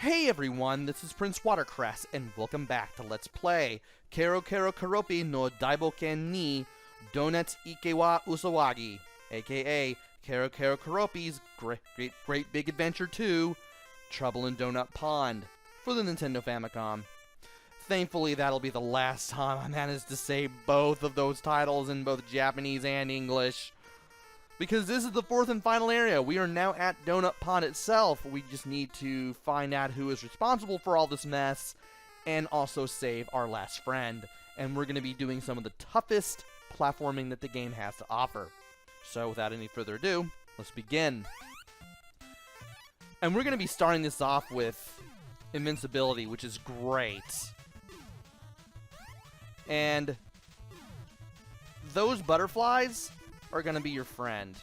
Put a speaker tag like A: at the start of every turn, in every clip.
A: Hey everyone, this is PrinceWatercress, and welcome back to Let's Play Kero Kero Keroppi no Daiboken ni Donetsu Ike wa Usawagi, aka Kero Kero Keroppi's Great Big Adventure 2, Trouble in Donut Pond, for the Nintendo Famicom. Thankfully, that'll be the last time I manage to say both of those titles in both Japanese and English. Because this is the fourth and final area. We are now at Donut Pond itself. We just need to find out who is responsible for all this mess and also save our last friend. And we're going to be doing some of the toughest platforming that the game has to offer. So without any further ado, let's begin. And we're going to be starting this off with invincibility, which is great. And those butterflies are going to be your friend.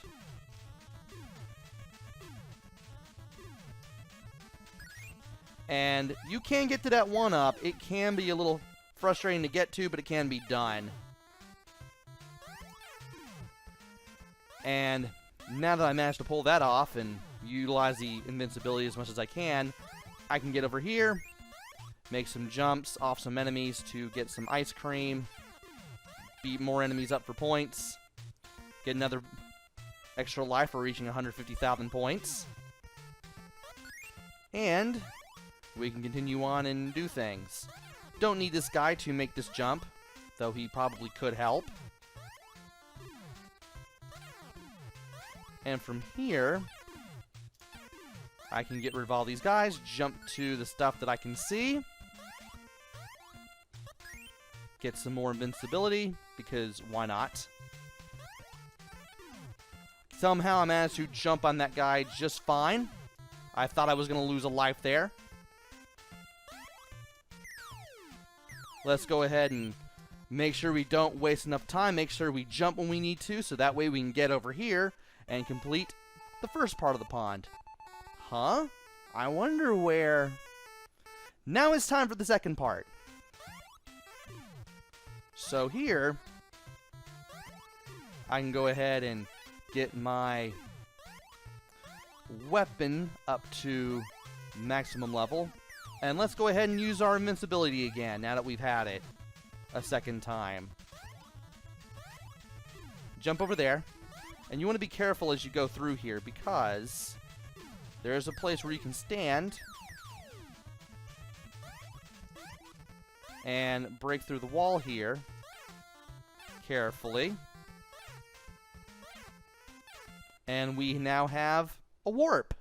A: And you can get to that 1-up. It can be a little frustrating to get to, but it can be done. And now that I managed to pull that off and utilize the invincibility as much as I can get over here, make some jumps off some enemies to get some ice cream, beat more enemies up for points, get another extra life for reaching 150,000 points. And we can continue on and do things. Don't need this guy to make this jump, though he probably could help. And from here, I can get rid of all these guys, jump to the stuff that I can see, get some more invincibility, because why not? Somehow I managed to jump on that guy just fine. I thought I was going to lose a life there. Let's go ahead and make sure we don't waste enough time. Make sure we jump when we need to, so that way we can get over here and complete the first part of the pond. Huh? I wonder where... Now it's time for the second part. So here, I can go ahead and get my weapon up to maximum level. And let's go ahead and use our invincibility again, now that we've had it a second time. Jump over there. And you want to be careful as you go through here, because there's a place where you can stand and break through the wall here carefully. And we now have a warp.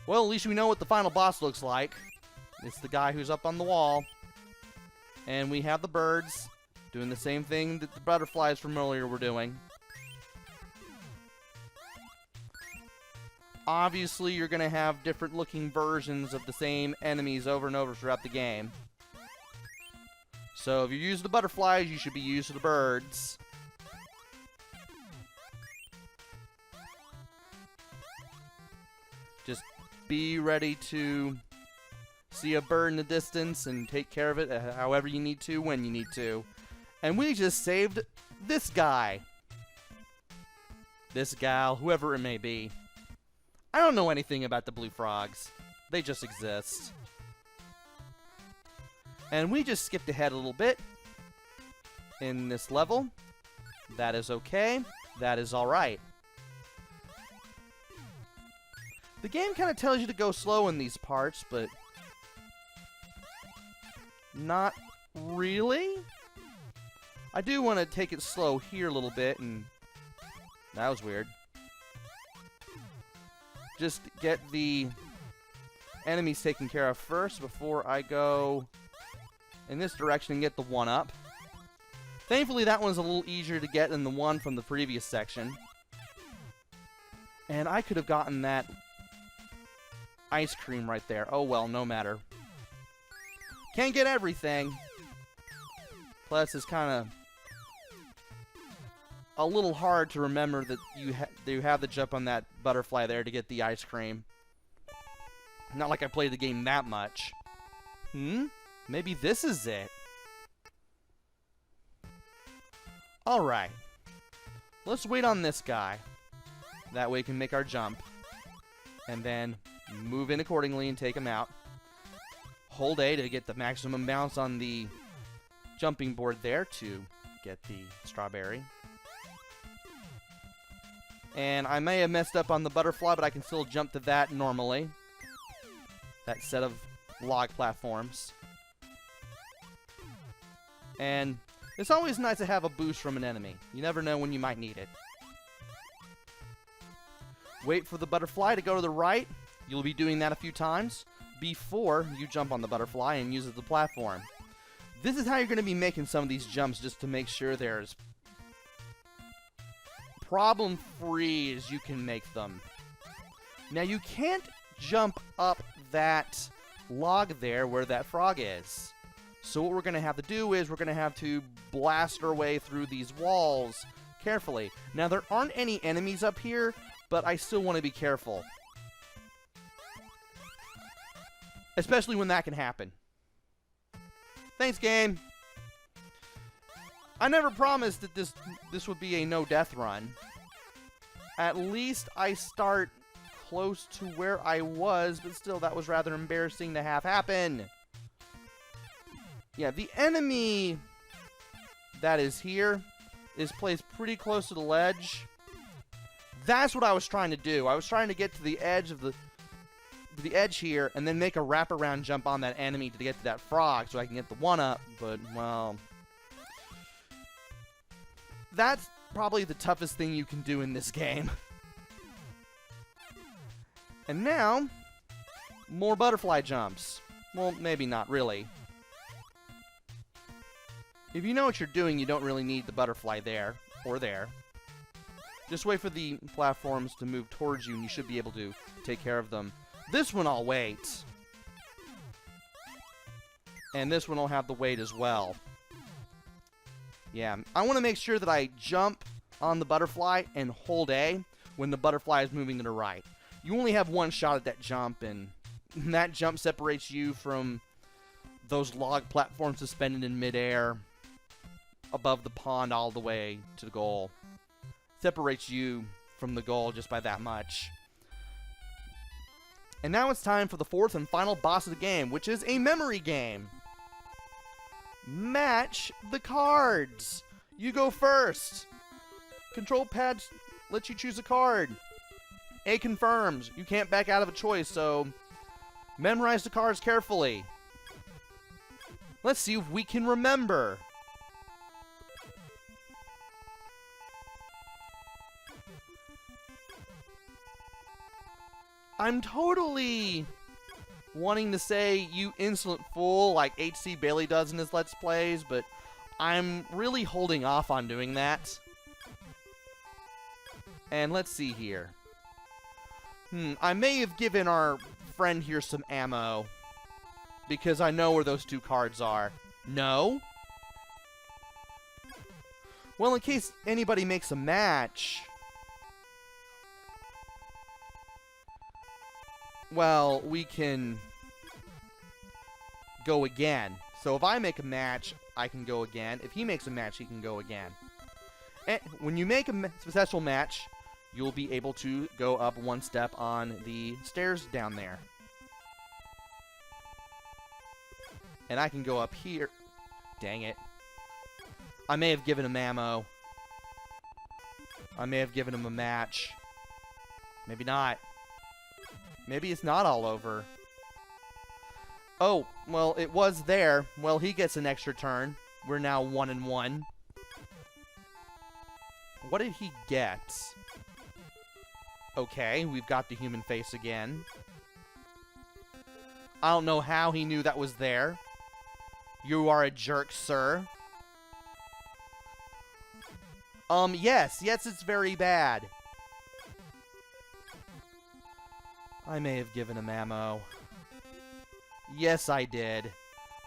A: Well, at least we know what the final boss looks like. It's the guy who's up on the wall. And we have the birds doing the same thing that the butterflies from earlier were doing. Obviously, you're going to have different looking versions of the same enemies over and over throughout the game. So if you use the butterflies, you should be used to the birds. Just be ready to see a bird in the distance and take care of it however you need to, when you need to. And we just saved this guy. This gal, whoever it may be. I don't know anything about the blue frogs. They just exist. And we just skipped ahead a little bit in this level. That is okay. That is alright. The game kind of tells you to go slow in these parts, but not really. I do want to take it slow here a little bit, and that was weird. Just get the enemies taken care of first before I go in this direction and get the 1-up. Thankfully, that one's a little easier to get than the one from the previous section. And I could have gotten that ice cream right there. Oh well, no matter. Can't get everything. Plus, it's kind of a little hard to remember that you have to jump on that butterfly there to get the ice cream. Not like I played the game that much. Maybe this is it. Alright. Let's wait on this guy. That way we can make our jump. And then Move in accordingly and take them out. Hold A to get the maximum bounce on the jumping board there to get the strawberry. And I may have messed up on the butterfly, but I can still jump to that normally. That set of log platforms. And it's always nice to have a boost from an enemy. You never know when you might need it. Wait for the butterfly to go to the right. You'll be doing that a few times before you jump on the butterfly and use it as the platform. This is how you're going to be making some of these jumps, just to make sure they're as problem-free as you can make them. Now, you can't jump up that log there where that frog is. So what we're going to have to do is we're going to have to blast our way through these walls carefully. Now, there aren't any enemies up here, but I still want to be careful. Especially when that can happen. Thanks, game. I never promised that this would be a no-death run. At least I start close to where I was, but still, that was rather embarrassing to have happen. Yeah, the enemy that is here is placed pretty close to the ledge. That's what I was trying to do. I was trying to get to the edge of the edge here and then make a wraparound jump on that enemy to get to that frog so I can get the one-up, but, well, that's probably the toughest thing you can do in this game. And now, more butterfly jumps. Well, maybe not really. If you know what you're doing, you don't really need the butterfly there or there. Just wait for the platforms to move towards you and you should be able to take care of them. This one I'll wait. And this one will have the wait as well. Yeah, I want to make sure that I jump on the butterfly and hold A when the butterfly is moving to the right. You only have one shot at that jump, and that jump separates you from those log platforms suspended in midair above the pond all the way to the goal. Separates you from the goal just by that much. And now it's time for the fourth and final boss of the game, which is a memory game. Match the cards. You go first. Control pad lets you choose a card. A confirms. You can't back out of a choice, so memorize the cards carefully. Let's see if we can remember. I'm totally wanting to say you insolent fool like H.C. Bailey does in his Let's Plays, but I'm really holding off on doing that. And let's see here. I may have given our friend here some ammo, because I know where those two cards are. No? Well, in case anybody makes a match, well, we can go again. So if I make a match, I can go again. If he makes a match, he can go again. And when you make a special match, you'll be able to go up one step on the stairs down there. And I can go up here. Dang it. I may have given him ammo. I may have given him a match. Maybe not. Maybe it's not all over. Oh, well, it was there. Well, he gets an extra turn. We're now 1-1. What did he get? Okay, we've got the human face again. I don't know how he knew that was there. You are a jerk, sir. Yes, it's very bad. I may have given him ammo. Yes, I did.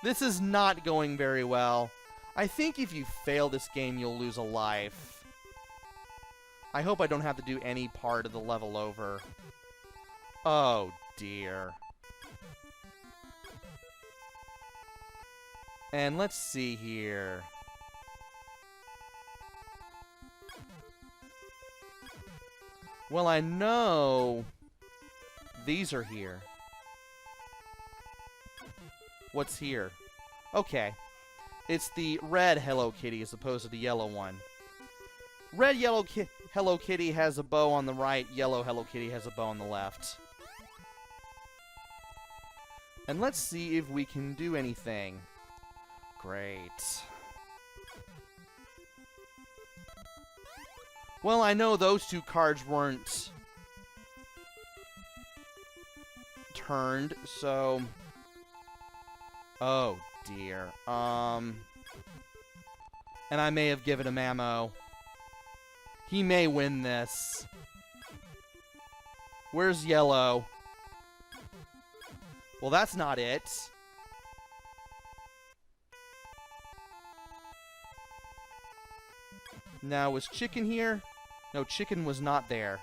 A: This is not going very well. I think if you fail this game, you'll lose a life. I hope I don't have to do any part of the level over. Oh, dear. And let's see here. Well, I know These are here. What's here? Okay. It's the red Hello Kitty as opposed to the yellow one. Red Hello Kitty has a bow on the right. Yellow Hello Kitty has a bow on the left. And let's see if we can do anything. Great. Well, I know those two cards weren't turned, so... Oh, dear. And I may have given him ammo. He may win this. Where's yellow? Well, that's not it. Now, was chicken here? No, chicken was not there.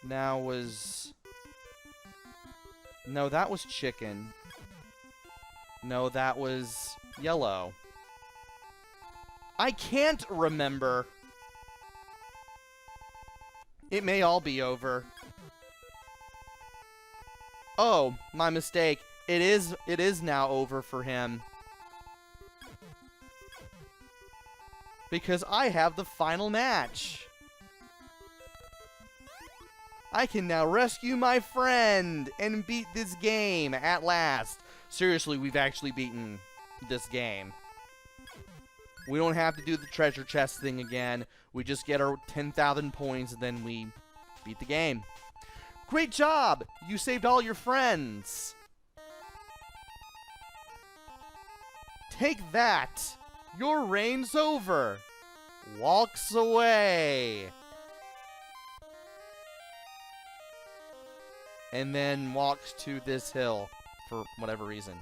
A: Now was... No, that was chicken. No, that was yellow. I can't remember. It may all be over. Oh, my mistake. It is now over for him. Because I have the final match. I can now rescue my friend and beat this game at last. Seriously, we've actually beaten this game. We don't have to do the treasure chest thing again. We just get our 10,000 points and then we beat the game. Great job! You saved all your friends. Take that! Your reign's over. Walks away. And then walks to this hill for whatever reason.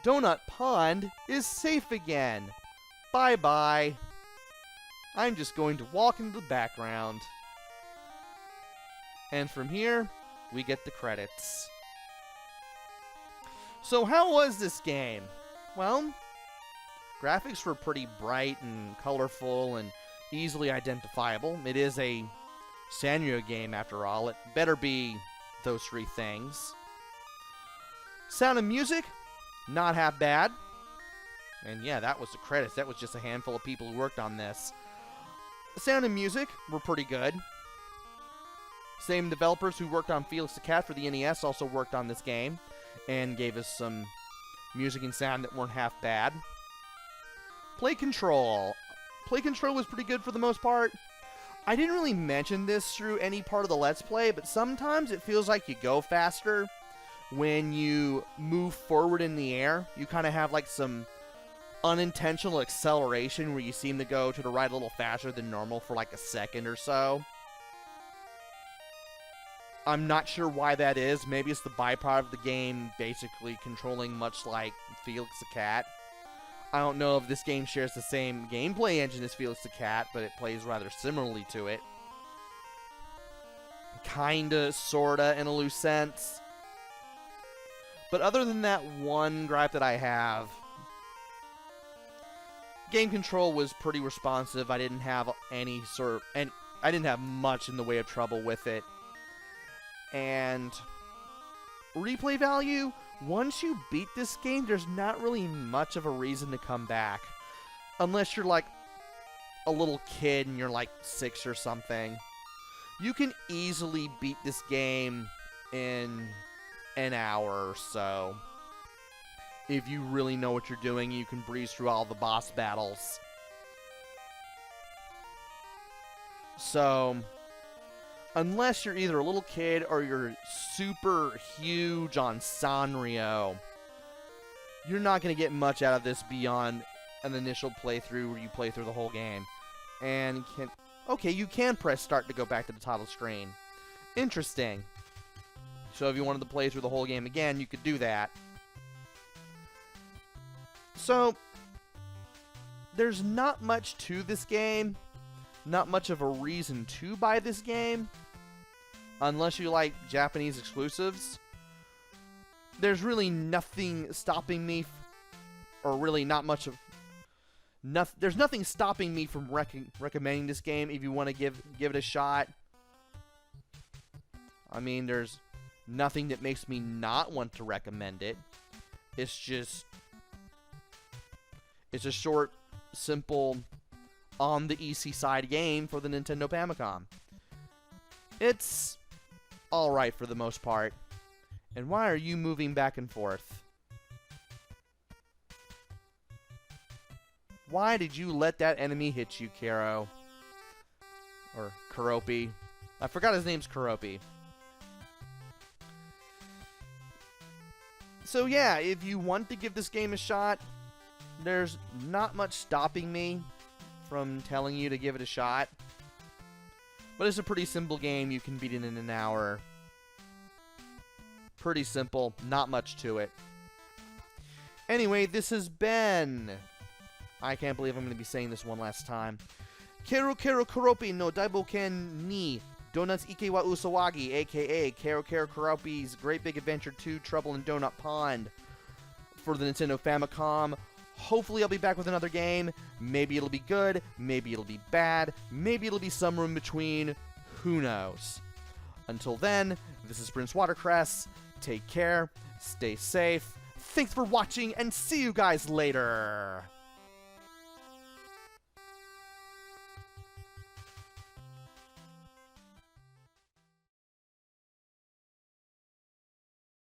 A: Donut Pond is safe again. Bye-bye. I'm just going to walk into the background. And from here, we get the credits. So how was this game? Well, graphics were pretty bright and colorful and easily identifiable. It is a Sanrio game after all. It better be those three things. Sound and music, not half bad. And yeah, that was the credits. That was just a handful of people who worked on this. The sound and music were pretty good. Same developers who worked on Felix the Cat for the NES also worked on this game and gave us some music and sound that weren't half bad. Play control. Play control was pretty good for the most part. I didn't really mention this through any part of the Let's Play, but sometimes it feels like you go faster when you move forward in the air. You kind of have like some unintentional acceleration where you seem to go to the right a little faster than normal for like a second or so. I'm not sure why that is. Maybe it's the byproduct of the game basically controlling much like Felix the Cat. I don't know if this game shares the same gameplay engine as Felix the Cat, but it plays rather similarly to it. Kinda, sorta, in a loose sense. But other than that one gripe that I have, game control was pretty responsive. I didn't have I didn't have much in the way of trouble with it. And replay value, once you beat this game, there's not really much of a reason to come back. Unless you're like a little kid and you're like 6 or something. You can easily beat this game in an hour or so. If you really know what you're doing, you can breeze through all the boss battles. So, unless you're either a little kid or you're super huge on Sanrio, you're not going to get much out of this beyond an initial playthrough where you play through the whole game. And you can press start to go back to the title screen. Interesting. So if you wanted to play through the whole game again, you could do that. So, there's not much to this game. Not much of a reason to buy this game. Unless you like Japanese exclusives. There's really nothing stopping me, or really not much of there's nothing stopping me from recommending this game if you want to give it a shot. I mean, there's nothing that makes me not want to recommend it. It's just, it's a short, simple, on the easy side game for the Nintendo Famicom. It's alright for the most part. And why are you moving back and forth? Why did you let that enemy hit you, Kero? Or Keroppi. I forgot his name's Keroppi. So yeah, if you want to give this game a shot, there's not much stopping me from telling you to give it a shot. But it's a pretty simple game. You can beat it in an hour. Pretty simple. Not much to it. Anyway, this has been... I can't believe I'm going to be saying this one last time. Kero Kero Keroppi no Daiboken ni Donuts Ike wa Usawagi, a.k.a. Kero Kero Keroppi's Great Big Adventure 2 Trouble in Donut Pond for the Nintendo Famicom. Hopefully I'll be back with another game. Maybe it'll be good. Maybe it'll be bad. Maybe it'll be somewhere in between. Who knows? Until then, this is PrinceWatercress. Take care. Stay safe. Thanks for watching, and see you guys later.